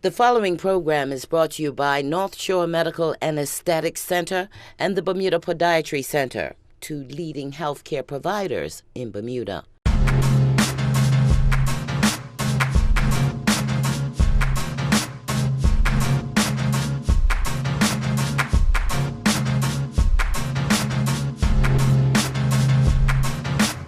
The following program is brought to you by North Shore Medical and Aesthetic Center and the Bermuda Podiatry Center, two leading healthcare providers in Bermuda.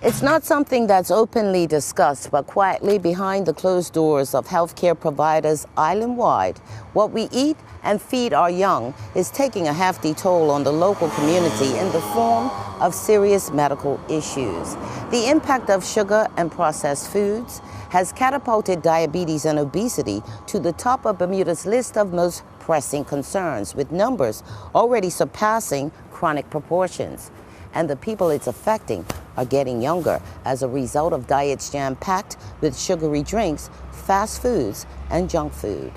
It's not something that's openly discussed, but quietly behind the closed doors of healthcare providers island-wide, what we eat and feed our young is taking a hefty toll on the local community in the form of serious medical issues. The impact of sugar and processed foods has catapulted diabetes and obesity to the top of Bermuda's list of most pressing concerns, with numbers already surpassing chronic proportions. And the people it's affecting are getting younger as a result of diets jam-packed with sugary drinks, fast foods, and junk food.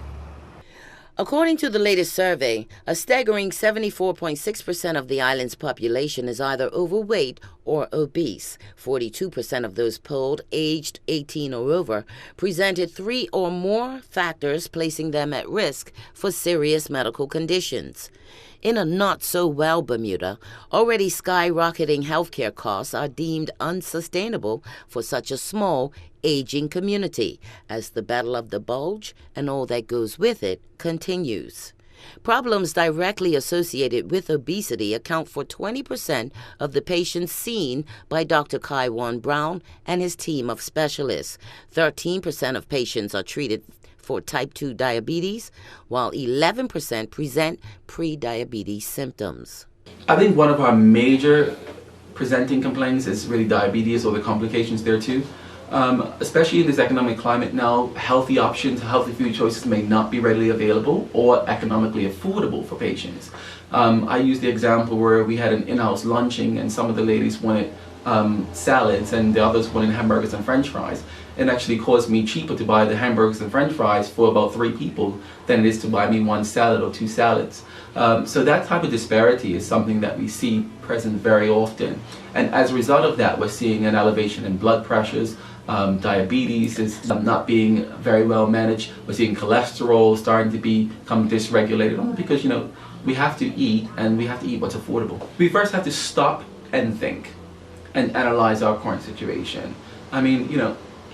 According to the latest survey, a staggering 74.6% of the island's population is either overweight or obese. 42% of those polled, aged 18 or over, presented 3 or more factors placing them at risk for serious medical conditions. In a not-so-well Bermuda, already skyrocketing healthcare costs are deemed unsustainable for such a small, aging community, as the battle of the bulge and all that goes with it continues. Problems directly associated with obesity account for 20% of the patients seen by Dr. Kaiwan Brown and his team of specialists. 13% of patients are treated for type 2 diabetes, while 11% present pre-diabetes symptoms. I think one of our major presenting complaints is really diabetes or the complications there too. Especially in this economic climate now, healthy options, healthy food choices may not be readily available or economically affordable for patients. I use the example where we had an in-house lunching and some of the ladies wanted salads and the others wanted hamburgers and french fries. It actually cost me cheaper to buy the hamburgers and french fries for about 3 people than it is to buy me 1 salad or 2 salads. So that type of disparity is something that we see present very often. And as a result of that, we're seeing an elevation in blood pressures. Diabetes is not being very well managed. We're seeing cholesterol starting to become dysregulated, only because, we have to eat, and we have to eat what's affordable. We first have to stop and think and analyze our current situation. I mean,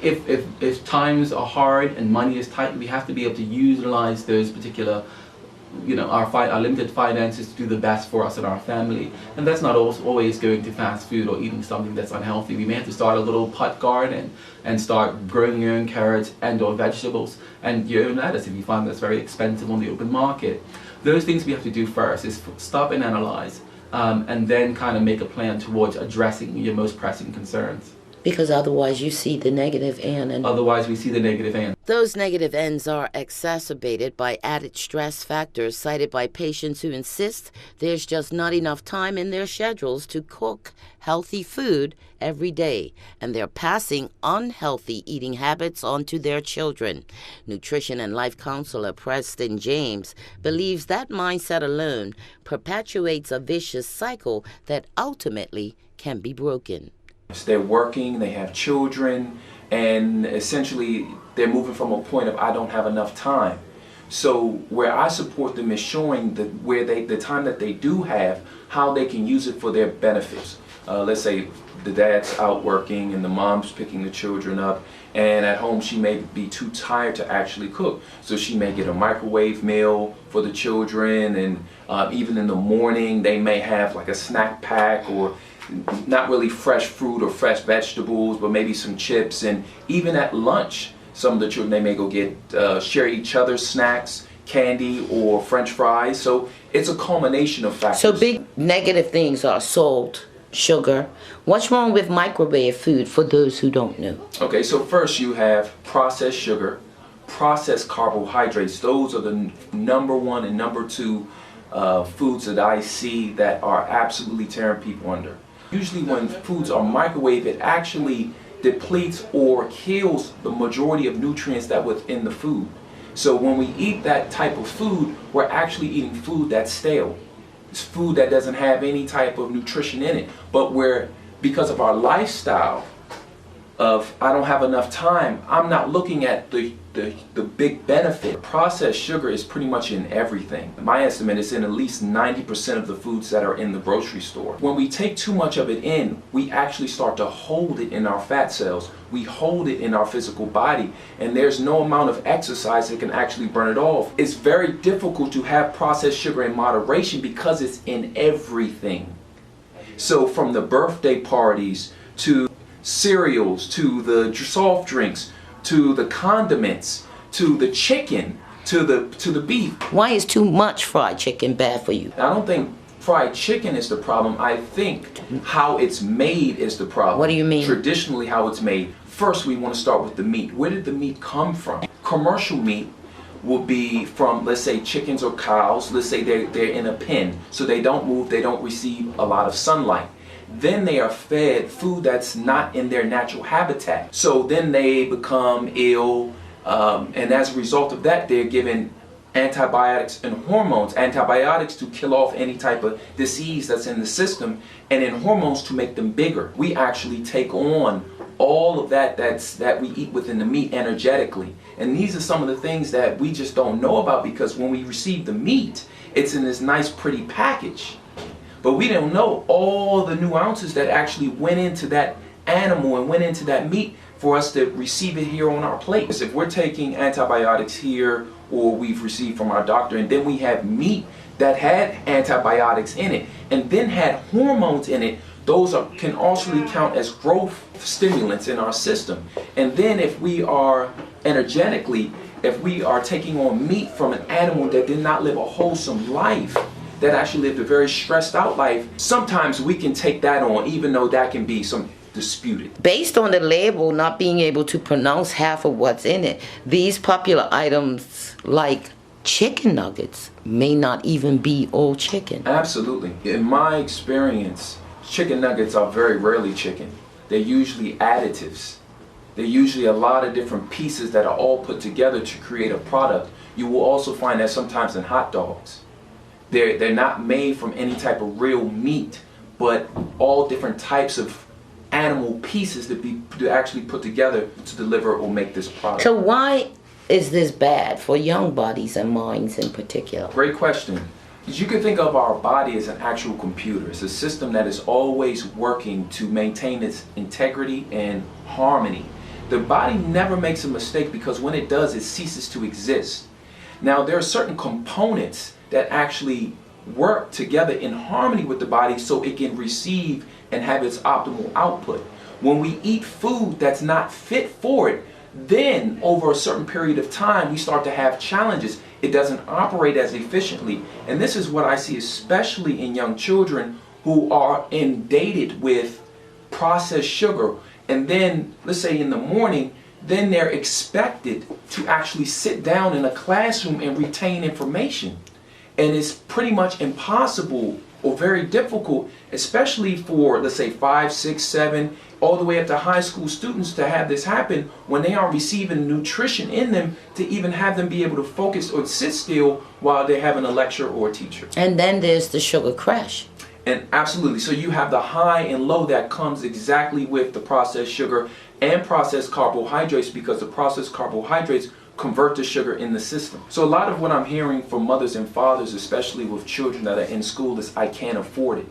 if times are hard and money is tight, we have to be able to utilize those particular, our limited finances to do the best for us and our family. And that's not always going to fast food or eating something that's unhealthy. We may have to start a little pot garden and start growing your own carrots and or vegetables and your own lettuce if you find that's very expensive on the open market. Those things we have to do first is stop and analyze, and then kind of make a plan towards addressing your most pressing concerns. Because otherwise you see the negative end. Otherwise we see the negative end. Those negative ends are exacerbated by added stress factors cited by patients who insist there's just not enough time in their schedules to cook healthy food every day, and they're passing unhealthy eating habits on to their children. Nutrition and life counselor Preston believes that mindset alone perpetuates a vicious cycle that ultimately can be broken. They're working, they have children, and essentially they're moving from a point of I don't have enough time. So where I support them is showing the time that they do have, how they can use it for their benefits. Let's say the dad's out working and the mom's picking the children up, and at home she may be too tired to actually cook. So she may get a microwave meal for the children, and even in the morning they may have like a snack pack, or not really fresh fruit or fresh vegetables, but maybe some chips. And even at lunch, some of the children, they may go get share each other's snacks, candy or french fries. So it's a culmination of factors. So big negative things are salt, sugar. What's wrong with microwave food for those who don't know? Okay, so first you have processed sugar, processed carbohydrates. Those are the number 1 and number 2 foods that I see that are absolutely tearing people under. Usually when foods are microwaved, it actually depletes or kills the majority of nutrients that within the food. So when we eat that type of food, we're actually eating food that's stale. It's food that doesn't have any type of nutrition in it. But because of our lifestyle, of I don't have enough time, I'm not looking at the big benefit. Processed sugar is pretty much in everything. My estimate is in at least 90% of the foods that are in the grocery store. When we take too much of it in, we actually start to hold it in our fat cells. We hold it in our physical body, and there's no amount of exercise that can actually burn it off. It's very difficult to have processed sugar in moderation because it's in everything. So from the birthday parties to cereals, to the soft drinks, to the condiments, to the chicken, to the beef. Why is too much fried chicken bad for you? I don't think fried chicken is the problem. I think how it's made is the problem. What do you mean? Traditionally, how it's made. First, we want to start with the meat. Where did the meat come from? Commercial meat will be from, let's say, chickens or cows. Let's say they're in a pen, so they don't move, they don't receive a lot of sunlight. Then they are fed food that's not in their natural habitat. So then they become ill, and as a result of that, they're given antibiotics and hormones. Antibiotics to kill off any type of disease that's in the system, and then hormones to make them bigger. We actually take on all of that that we eat within the meat energetically. And these are some of the things that we just don't know about, because when we receive the meat, it's in this nice pretty package. But we don't know all the nuances that actually went into that animal and went into that meat for us to receive it here on our plate. If we're taking antibiotics here, or we've received from our doctor, and then we have meat that had antibiotics in it and then had hormones in it, those can also count as growth stimulants in our system. And then if we are energetically, if we are taking on meat from an animal that did not live a wholesome life, that actually lived a very stressed out life, sometimes we can take that on, even though that can be some disputed. Based on the label not being able to pronounce half of what's in it, these popular items like chicken nuggets may not even be all chicken. Absolutely. In my experience, chicken nuggets are very rarely chicken. They're usually additives. They're usually a lot of different pieces that are all put together to create a product. You will also find that sometimes in hot dogs. They're not made from any type of real meat, but all different types of animal pieces to actually put together to deliver or make this product. So why is this bad for young bodies and minds in particular? Great question. You can think of our body as an actual computer. It's a system that is always working to maintain its integrity and harmony. The body never makes a mistake, because when it does, it ceases to exist. Now, there are certain components that actually work together in harmony with the body so it can receive and have its optimal output. When we eat food that's not fit for it, then over a certain period of time we start to have challenges. It doesn't operate as efficiently. And this is what I see especially in young children who are inundated with processed sugar. And then, let's say in the morning, then they're expected to actually sit down in a classroom and retain information. And it's pretty much impossible or very difficult, especially for, let's say, 5, 6, 7, all the way up to high school students, to have this happen when they are receiving nutrition in them, to even have them be able to focus or sit still while they're having a lecture or a teacher. And then there's the sugar crash. And absolutely, so you have the high and low that comes exactly with the processed sugar and processed carbohydrates, because the processed carbohydrates convert the sugar in the system. So a lot of what I'm hearing from mothers and fathers, especially with children that are in school, is I can't afford it.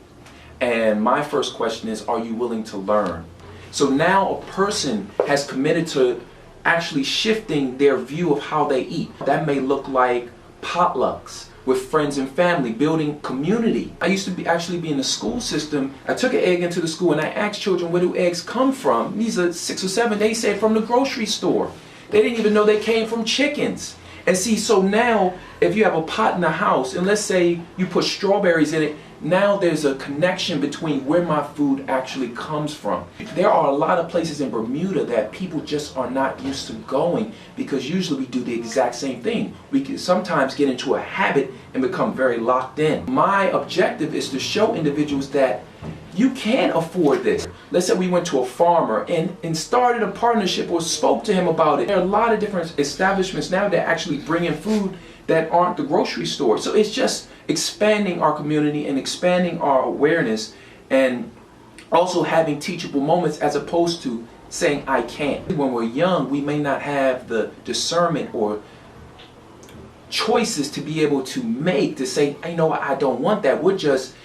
And my first question is, are you willing to learn? So now a person has committed to actually shifting their view of how they eat. That may look like potlucks with friends and family, building community. I used to actually be in the school system. I took an egg into the school and I asked children, where do eggs come from? These are 6 or 7. They said from the grocery store. They didn't even know they came from chickens. And see, so now if you have a pot in the house and let's say you put strawberries in it, now there's a connection between where my food actually comes from. There are a lot of places in Bermuda that people just are not used to going, because usually we do the exact same thing. We can sometimes get into a habit and become very locked in. My objective is to show individuals that you can afford this. Let's say we went to a farmer and started a partnership or spoke to him about it. There are a lot of different establishments now that actually bring in food that aren't the grocery store. So it's just expanding our community and expanding our awareness, and also having teachable moments as opposed to saying I can't. When we're young, we may not have the discernment or choices to be able to make, to say, you know what, I don't want that. We're just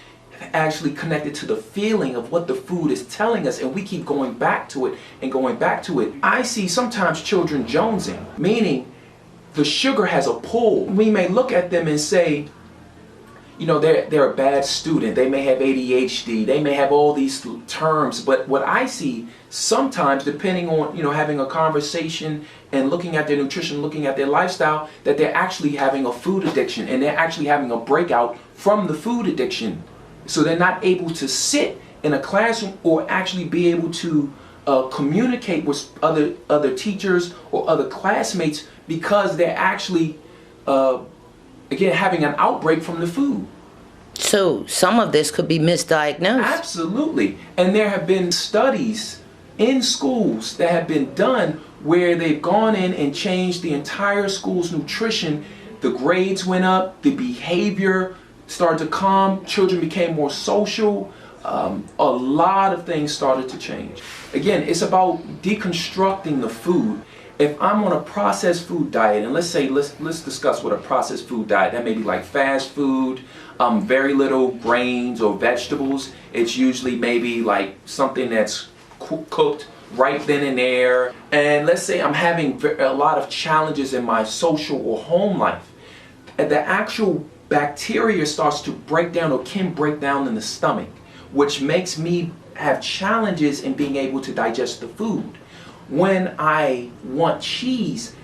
actually connected to the feeling of what the food is telling us, and we keep going back to it and going back to it. I see sometimes children jonesing, meaning the sugar has a pull. We may look at them and say, you know, they're a bad student. They may have ADHD. They may have all these terms. But what I see sometimes, depending on, you know, having a conversation and looking at their nutrition, looking at their lifestyle, that they're actually having a food addiction, and they're actually having a breakout from the food addiction. So they're not able to sit in a classroom or actually be able to communicate with other teachers or other classmates, because they're actually again having an outbreak from the food. So some of this could be misdiagnosed. Absolutely. And there have been studies in schools that have been done where they've gone in and changed the entire school's nutrition. The grades went up, the behavior started to calm, children became more social, a lot of things started to change. Again, it's about deconstructing the food. If I'm on a processed food diet, and let's discuss what a processed food diet, that may be like fast food, very little grains or vegetables. It's usually maybe like something that's cooked right then and there. And let's say I'm having a lot of challenges in my social or home life. And the actual bacteria starts to break down or can break down in the stomach, which makes me have challenges in being able to digest the food. When I want cheese,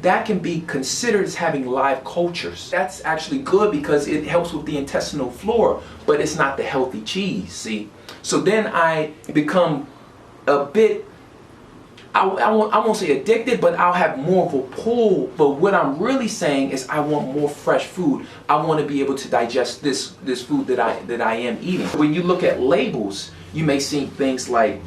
that can be considered as having live cultures. That's actually good because it helps with the intestinal flora, but it's not the healthy cheese, see? So then I become a bit, I won't say addicted, but I'll have more of a pull. But what I'm really saying is I want more fresh food. I want to be able to digest this food that I am eating. When you look at labels, you may see things like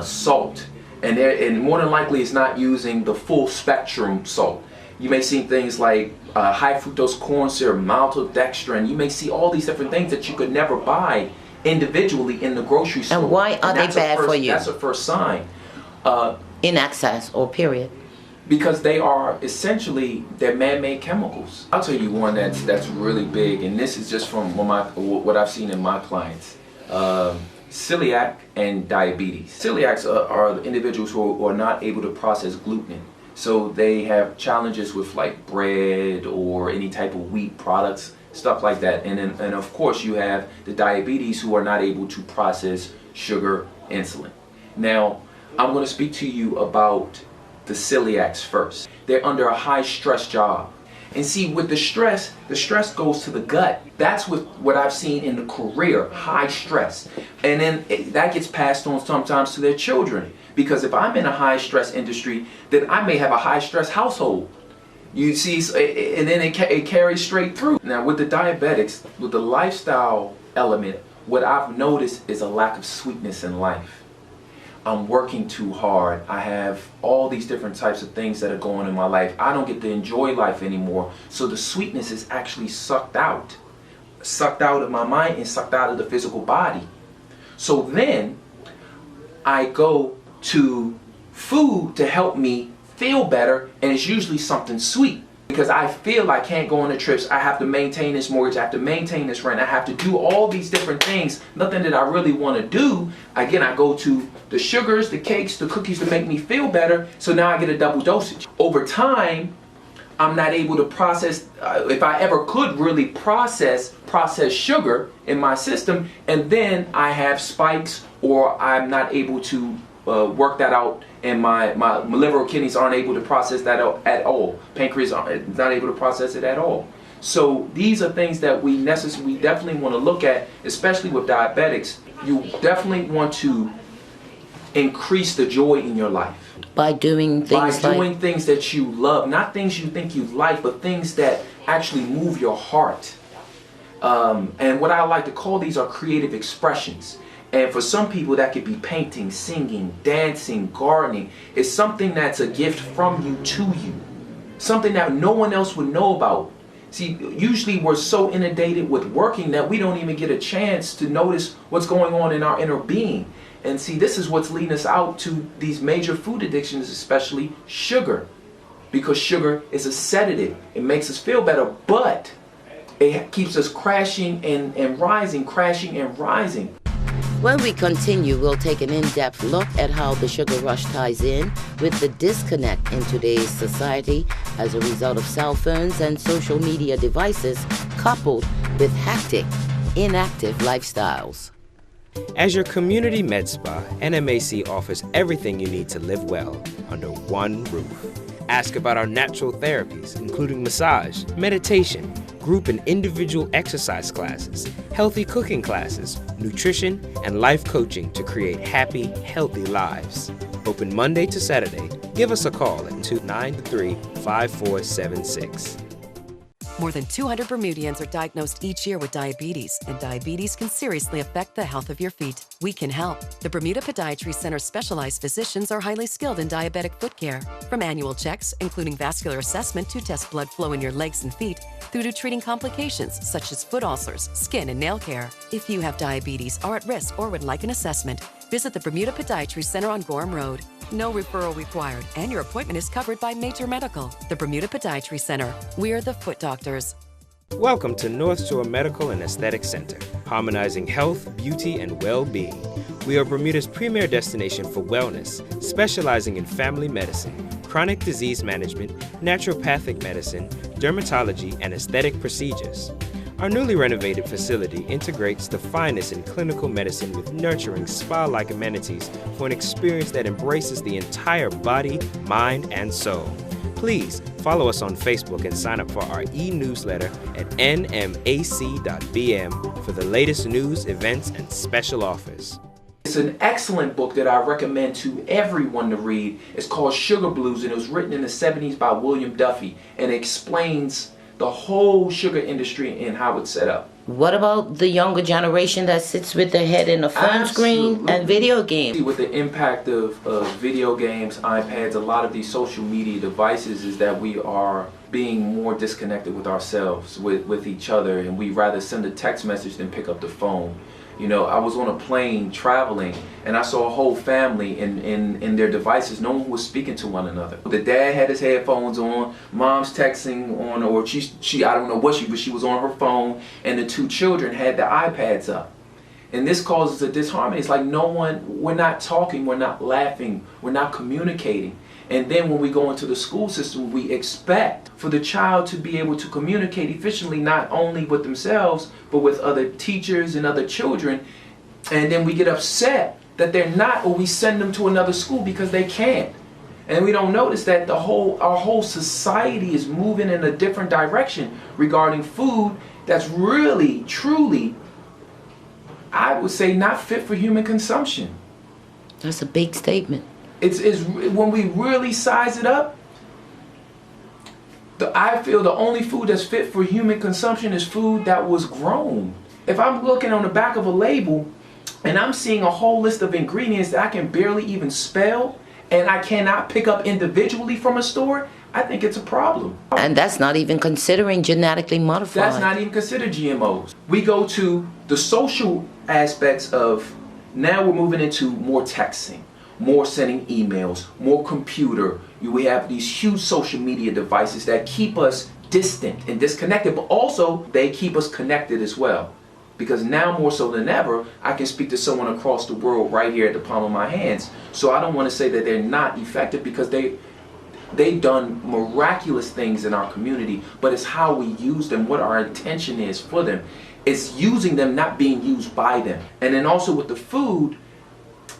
salt. And more than likely it's not using the full spectrum salt. You may see things like high fructose corn syrup, maltodextrin. You may see all these different things that you could never buy individually in the grocery store. And why are they bad for you? That's a first sign. In excess or period? Because they are essentially, they're man-made chemicals. I'll tell you one that's really big, and this is just from what I've seen in my clients. Celiac and diabetes. Celiacs are the individuals who are not able to process gluten. So they have challenges with like bread or any type of wheat products, stuff like that. And of course you have the diabetes who are not able to process sugar, insulin. Now, I'm going to speak to you about the celiacs first. They're under a high stress job. And see, with the stress goes to the gut. That's what I've seen in the career, high stress. And then that gets passed on sometimes to their children. Because if I'm in a high stress industry, then I may have a high stress household. You see, and then it carries straight through. Now with the diabetics, with the lifestyle element, what I've noticed is a lack of sweetness in life. I'm working too hard. I have all these different types of things that are going on in my life. I don't get to enjoy life anymore. So the sweetness is actually sucked out of my mind and sucked out of the physical body. So then I go to food to help me feel better, and it's usually something sweet. Because I feel I can't go on the trips, I have to maintain this mortgage, I have to maintain this rent, I have to do all these different things, nothing that I really want to do. Again, I go to the sugars, the cakes, the cookies to make me feel better, so now I get a double dosage. Over time, I'm not able to process, if I ever could really process sugar in my system, and then I have spikes, or I'm not able to work that out, and my liver or kidneys aren't able to process that at all. Pancreas is not able to process it at all. So these are things that we definitely want to look at, especially with diabetics. You definitely want to increase the joy in your life. By doing things that you love, not things you think you like, but things that actually move your heart. And what I like to call these are creative expressions. And for some people that could be painting, singing, dancing, gardening. It's something that's a gift from you to you. Something that no one else would know about. See, usually we're so inundated with working that we don't even get a chance to notice what's going on in our inner being. And see, this is what's leading us out to these major food addictions, especially sugar. Because sugar is a sedative. It makes us feel better, but it keeps us crashing and rising, crashing and rising. When we continue, we'll take an in-depth look at how the sugar rush ties in with the disconnect in today's society as a result of cell phones and social media devices, coupled with hectic, inactive lifestyles. As your community med spa, NMAC offers everything you need to live well under one roof. Ask about our natural therapies, including massage, meditation, group and individual exercise classes, healthy cooking classes, nutrition, and life coaching to create happy, healthy lives. Open Monday to Saturday. Give us a call at 293-5476. More than 200 Bermudians are diagnosed each year with diabetes, and diabetes can seriously affect the health of your feet. We can help. The Bermuda Podiatry Center's specialized physicians are highly skilled in diabetic foot care. From annual checks, including vascular assessment to test blood flow in your legs and feet, through to treating complications such as foot ulcers, skin and nail care. If you have diabetes, are at risk, or would like an assessment, visit the Bermuda Podiatry Center on Gorham Road. No referral required, and your appointment is covered by Major Medical. The Bermuda Podiatry Center. We're the foot doctors. Welcome to North Shore Medical and Aesthetic Center, harmonizing health, beauty, and well-being. We are Bermuda's premier destination for wellness, specializing in family medicine, chronic disease management, naturopathic medicine, dermatology, and aesthetic procedures. Our newly renovated facility integrates the finest in clinical medicine with nurturing spa-like amenities for an experience that embraces the entire body, mind, and soul. Please follow us on Facebook and sign up for our e-newsletter at nmac.bm for the latest news, events, and special offers. It's an excellent book that I recommend to everyone to read. It's called Sugar Blues, and it was written in the 70s by William Duffy, and it explains the whole sugar industry and how it's set up. What about the younger generation that sits with their head in a phone screen and video games? With the impact of video games, iPads, a lot of these social media devices is that we are being more disconnected with ourselves, with each other, and we rather send a text message than pick up the phone. You know, I was on a plane traveling and I saw a whole family in their devices. No one was speaking to one another. The dad had his headphones on, mom's texting on, or she I don't know what but she was on her phone, and the two children had their iPads up. And this causes a disharmony. It's like we're not talking, we're not laughing, we're not communicating. And then when we go into the school system, we expect for the child to be able to communicate efficiently, not only with themselves, but with other teachers and other children. And then we get upset that they're not, or we send them to another school because they can't. And we don't notice that our whole society is moving in a different direction regarding food that's really, truly, I would say, not fit for human consumption. That's a big statement. It's when we really size it up, I feel the only food that's fit for human consumption is food that was grown. If I'm looking on the back of a label and I'm seeing a whole list of ingredients that I can barely even spell and I cannot pick up individually from a store, I think it's a problem. And that's not even considering genetically modified. That's not even considered GMOs. We go to the social aspects of, now we're moving into more texting, more sending emails, more computer. We have these huge social media devices that keep us distant and disconnected, but also they keep us connected as well. Because now more so than ever, I can speak to someone across the world right here at the palm of my hands. So I don't want to say that they're not effective, because they've done miraculous things in our community, but it's how we use them, what our intention is for them. It's using them, not being used by them. And then also with the food,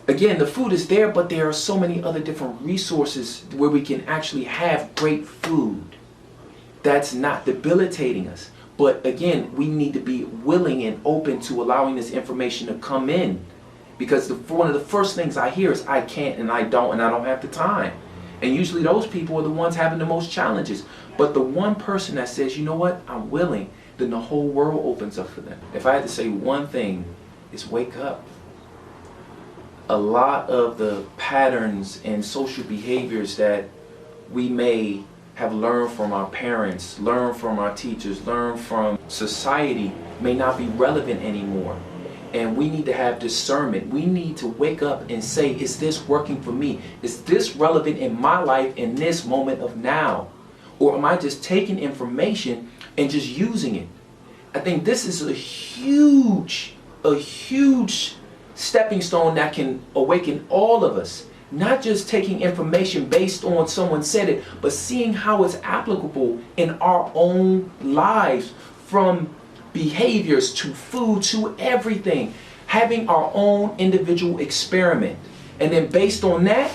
again, the food is there, but there are so many other different resources where we can actually have great food that's not debilitating us. But again, we need to be willing and open to allowing this information to come in, because one of the first things I hear is I can't and I don't have the time. And usually those people are the ones having the most challenges. But the one person that says, you know what, I'm willing, then the whole world opens up for them. If I had to say one thing, it's wake up. A lot of the patterns and social behaviors that we may have learned from our parents, learned from our teachers, learned from society may not be relevant anymore. And we need to have discernment. We need to wake up and say, is this working for me? Is this relevant in my life in this moment of now? Or am I just taking information and just using it? I think this is a huge stepping stone that can awaken all of us. Not just taking information based on someone said it, but seeing how it's applicable in our own lives, from behaviors to food to everything. Having our own individual experiment. And then based on that,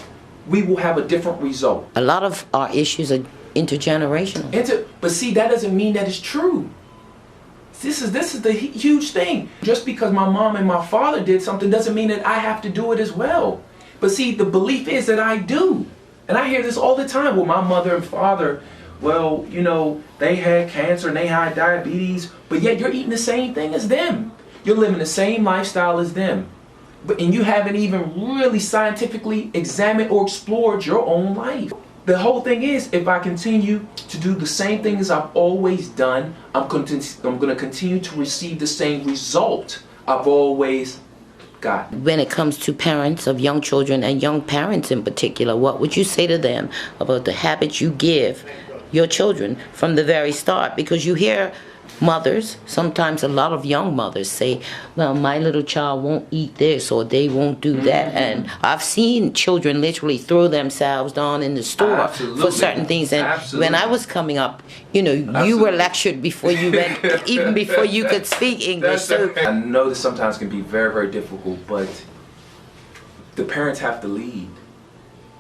we will have a different result. A lot of our issues are intergenerational. But see, that doesn't mean that it's true. This is the huge thing. Just because my mom and my father did something doesn't mean that I have to do it as well. But see, the belief is that I do. And I hear this all the time. Well, my mother and father, well, you know, they had cancer and they had diabetes, but yet you're eating the same thing as them. You're living the same lifestyle as them. And you haven't even really scientifically examined or explored your own life. The whole thing is, if I continue to do the same things I've always done, I'm going to continue to receive the same result I've always got. When it comes to parents of young children and young parents in particular, what would you say to them about the habits you give your children from the very start? Because you hear mothers, sometimes a lot of young mothers say, well, my little child won't eat this or they won't do that. And I've seen children literally throw themselves down in the store for certain things. And when I was coming up, you know, you were lectured before you went, even before you could speak English. So I know this sometimes can be very, very difficult, but the parents have to lead.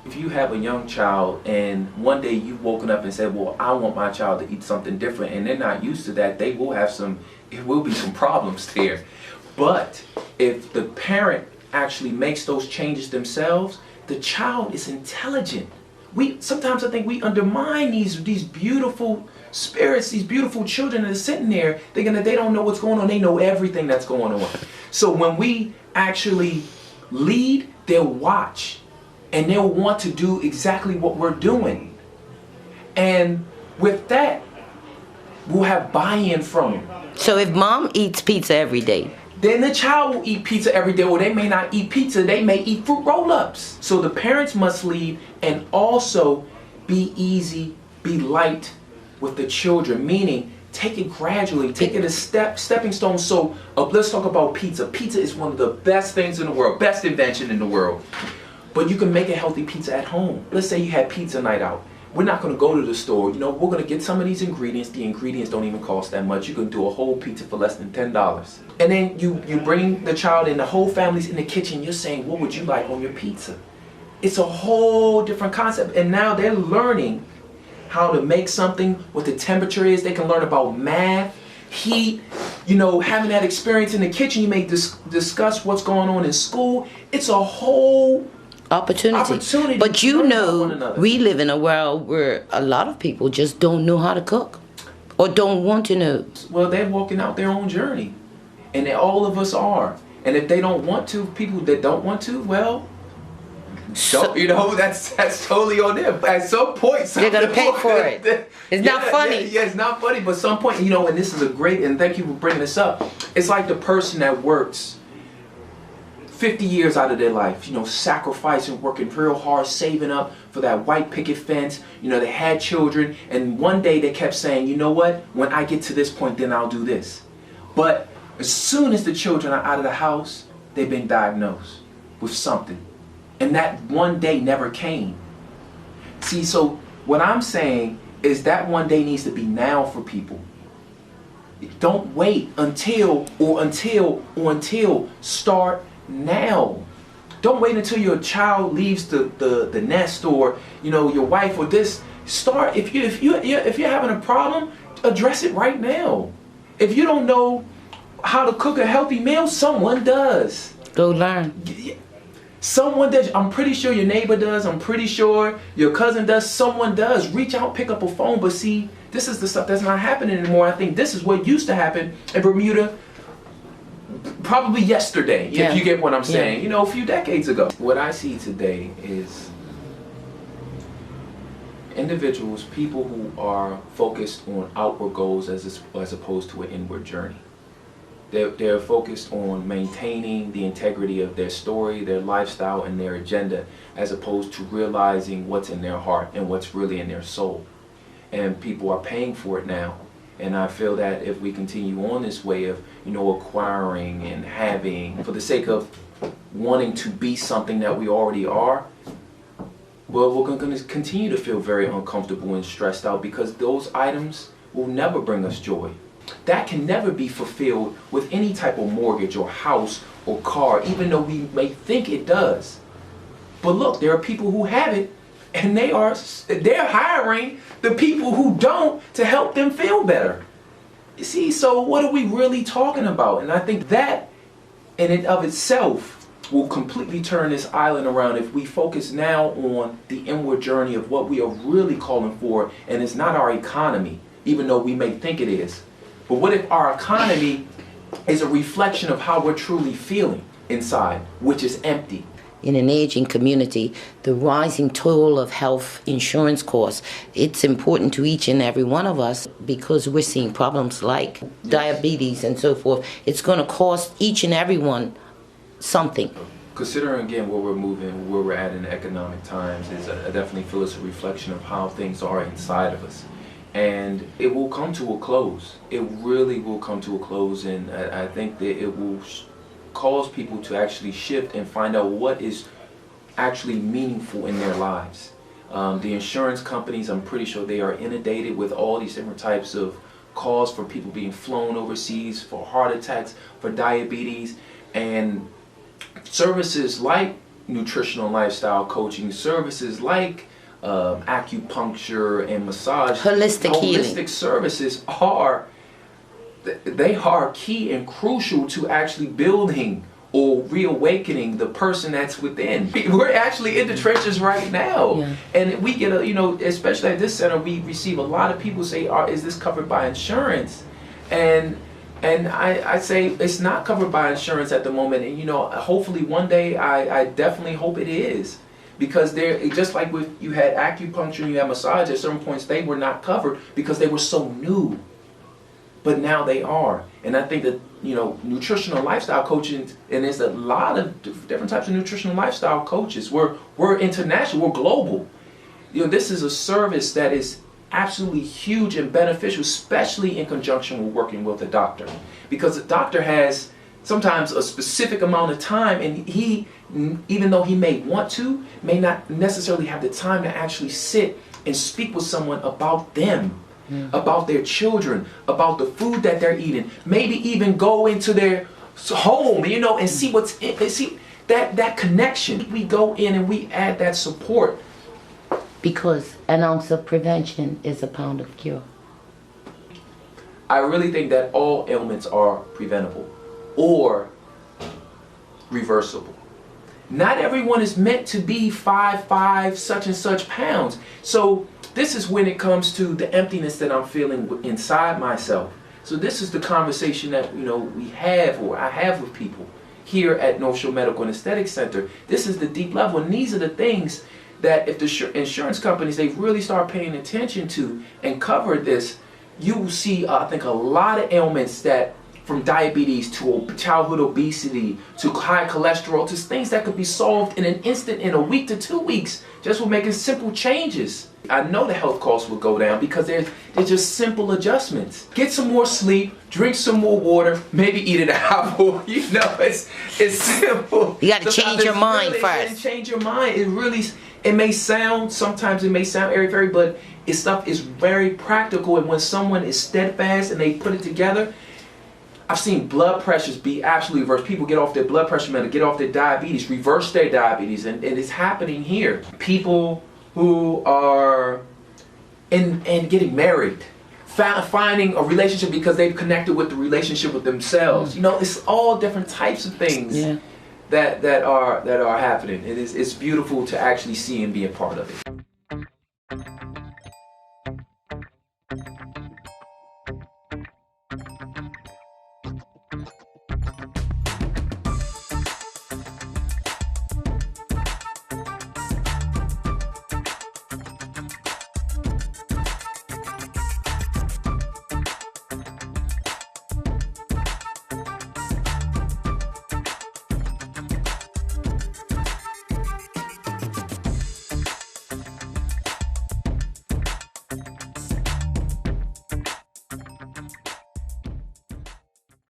If you have a young child and one day you've woken up and said, well, I want my child to eat something different, and they're not used to that, it will be some problems there. But if the parent actually makes those changes themselves, the child is intelligent. Sometimes I think we undermine these beautiful spirits, these beautiful children that are sitting there thinking that they don't know what's going on. They know everything that's going on. So when we actually lead, they'll watch. And they'll want to do exactly what we're doing. And with that, we'll have buy-in from them. So if mom eats pizza every day, then the child will eat pizza every day, or they may not eat pizza, they may eat fruit roll-ups. So the parents must lead and also be easy, be light with the children, meaning take it gradually, take it a stepping stone. So let's talk about pizza. Pizza is one of the best things in the world, best invention in the world. But you can make a healthy pizza at home. Let's say you had pizza night out. We're not going to go to the store. You know, we're going to get some of these ingredients. The ingredients don't even cost that much. You can do a whole pizza for less than $10. And then you bring the child and the whole family's in the kitchen. You're saying, what would you like on your pizza? It's a whole different concept. And now they're learning how to make something, what the temperature is. They can learn about math, heat, you know, having that experience in the kitchen. You may discuss what's going on in school. It's a whole opportunity. But you know, we live in a world where a lot of people just don't know how to cook or don't want to know. Well, they're walking out their own journey, and all of us are. And if they don't want to, people that don't want to, well, you know, that's totally on them. At some point, they're gonna pay for it. It's not funny. Yeah, it's not funny. But some point, you know, and this is and thank you for bringing this up. It's like the person that works 50 years out of their life, you know, sacrificing, working real hard, saving up for that white picket fence. You know, they had children, and one day they kept saying, you know what, when I get to this point, then I'll do this. But as soon as the children are out of the house, they've been diagnosed with something. And that one day never came. See, so what I'm saying is that one day needs to be now for people. Don't wait until start now. Don't wait until your child leaves the nest, or you know, your wife, or this. Start if you're having a problem, address it right now. If you don't know how to cook a healthy meal, someone does. Go learn. Someone does. I'm pretty sure your neighbor does. I'm pretty sure your cousin does. Someone does. Reach out, pick up a phone. But see, this is the stuff that's not happening anymore. I think this is what used to happen in Bermuda probably yesterday, if you get what I'm saying. You know, a few decades ago. What I see today is individuals, people who are focused on outward goals as opposed to an inward journey. They're focused on maintaining the integrity of their story, their lifestyle, and their agenda, as opposed to realizing what's in their heart and what's really in their soul. And people are paying for it now. And I feel that if we continue on this way of, acquiring and having, for the sake of wanting to be something that we already are, well, we're going to continue to feel very uncomfortable and stressed out, because those items will never bring us joy. That can never be fulfilled with any type of mortgage or house or car, even though we may think it does. But look, there are people who have it, and they're hiring the people who don't to help them feel better. You see, so what are we really talking about? And I think that in and of itself will completely turn this island around if we focus now on the inward journey of what we are really calling for, and it's not our economy, even though we may think it is. But what if our economy is a reflection of how we're truly feeling inside, which is empty? In an aging community, the rising toll of health insurance costs, it's important to each and every one of us, because we're seeing problems like diabetes and so forth. It's going to cost each and every one something. Considering again where we're moving, where we're at in economic times, I definitely feel it's a reflection of how things are inside of us. And it will come to a close. It really will come to a close, and I think that it will cause people to actually shift and find out what is actually meaningful in their lives. The insurance companies, I'm pretty sure they are inundated with all these different types of calls for people being flown overseas, for heart attacks, for diabetes, and services like nutritional lifestyle coaching, services like acupuncture and massage, holistic services are key and crucial to actually building or reawakening the person that's within. We're actually in the trenches right now, and we get especially at this center, we receive a lot of people say, is this covered by insurance? And I say it's not covered by insurance at the moment, and hopefully one day I definitely hope it is. Because they're just like with you had acupuncture and you had massage, at certain points they were not covered because they were so new. But now they are. And I think that, nutritional lifestyle coaching, and there's a lot of different types of nutritional lifestyle coaches. We're international, we're global. This is a service that is absolutely huge and beneficial, especially in conjunction with working with a doctor. Because the doctor has sometimes a specific amount of time, and he, even though he may want to, may not necessarily have the time to actually sit and speak with someone about them, about their children, about the food that they're eating, maybe even go into their home, and see what's in, see that connection. We go in and we add that support. Because an ounce of prevention is a pound of cure. I really think that all ailments are preventable or reversible. Not everyone is meant to be 5'5", such and such pounds. So this is when it comes to the emptiness that I'm feeling inside myself. So this is the conversation that we have, or I have with people here at North Shore Medical and Aesthetic Center. This is the deep level, and these are the things that if the insurance companies, they really start paying attention to and cover this, you will see I think a lot of ailments, that from diabetes to childhood obesity to high cholesterol, to things that could be solved in an instant, in a week to 2 weeks, just with making simple changes. I know the health costs will go down because they're just simple adjustments. Get some more sleep, drink some more water, maybe eat an apple. It's simple. You got to change your mind first. Change your mind. Sometimes it may sound airy-fairy, but stuff is very practical, and when someone is steadfast and they put it together, I've seen blood pressures be absolutely reversed. People get off their blood pressure medicine, get off their diabetes, reverse their diabetes, and it's happening here. People who are and getting married, finding a relationship because they've connected with the relationship with themselves. It's all different types of things that are happening. It's beautiful to actually see and be a part of it.